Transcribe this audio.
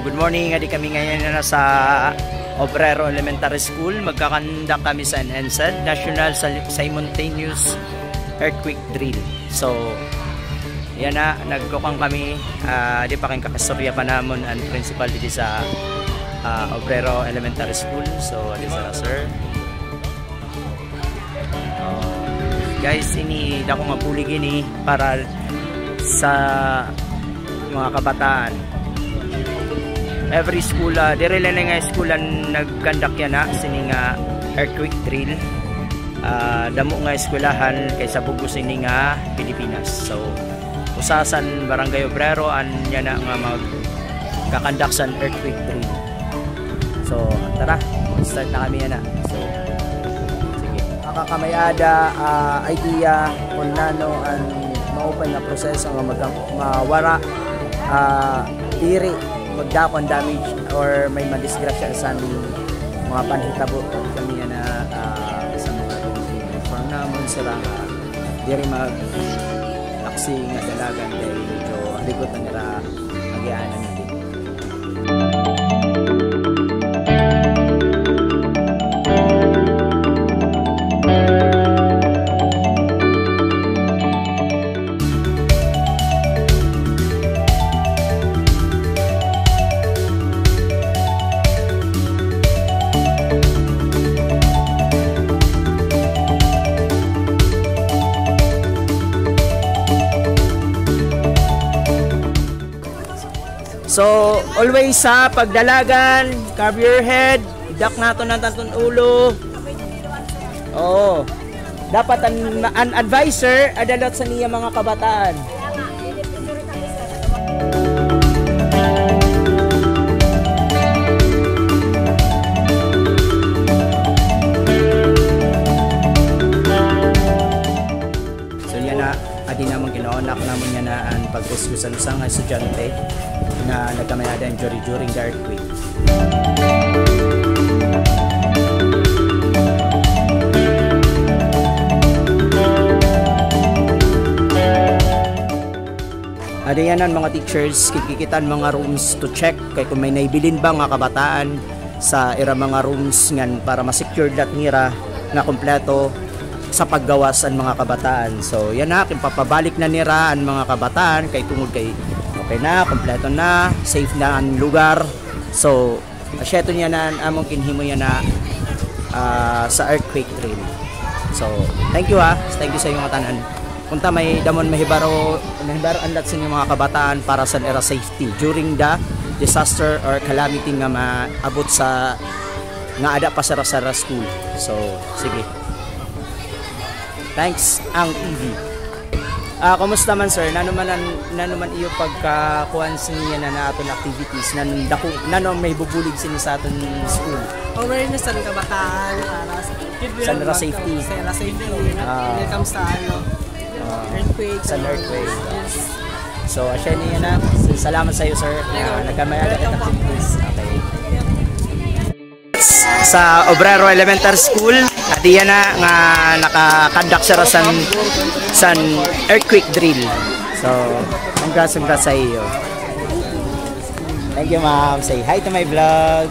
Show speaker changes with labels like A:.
A: Good morning, adi kami ngayon na sa Obrero Elementary School. Magkakandak kami sa NSED, National Simultaneous Earthquake Drill. So, yan na, nagkukang kami. Di pa kayong kakastorya pa naman ang principal dito sa Obrero Elementary School. So, adi sa sir. Guys, ini dako mapulig ini para sa mga kabataan. Every school, dire lang nga school ang nagkandak yan na sining earthquake drill. Damo nga eskwelahan kaysa bugo sining Pilipinas. So, usasan Barangay Obrero an yan na nga magkakandak sa earthquake drill. So, tara, start na kami yan na. So, sige. Makakamayada idea kung nano ang ma-open na proseso nga mawara diri magdakon damage or may madisgrasya sa mga panhitabo kami na sa mga farm naman sila diri mag-aksi nga dalagan dahil medyo halikot na nila magyaanan nila. So, always sa pagdalagan, cover your head, idak nato ng tanton ulo. Oo. Dapat an advisor adalot sa niya mga kabataan. So, yan na. Adi naman ginaonak naman yan na ang pag-uskusan sa mga estudyante na nagkamayada ang jury during the earthquake. Adi yan ang mga teachers, kikikitan mga rooms to check kay kung may naibilin ba mga kabataan sa ira mga rooms ngan para ma-secure dat nira na kompleto sa paggawas ang mga kabataan. So yan na, papabalik na nira ang mga kabataan kay tungod kay okay na, kompleto na, safe na ang lugar. So asyeto niya na among kinhimo niya na sa earthquake drill. So thank you thank you sa inyong tanan. Punta may damon mahibaro anlat sa inyong mga kabataan para sa era safety during the disaster or calamity nga maabot sa nga ada pa sa school. So sige. Thanks ang EV. Kumusta man sir? Nanuman iyo pagkakuan niya na aton activities nano may bubulig sini sa aton school.
B: Awareness sa kabataan para
A: sa safety.
B: Sa safety. When it comes sa earthquake.
A: Sa earthquake. Yes. So asya niya na. Salamat sa iyo sir. Nagkamaya ka activities. Okay. Sa Obrero Elementary School, diyan na nga naka-conduct siya san earthquake drill. So, congrats sa iyo. Thank you ma'am. Say hi to my vlog.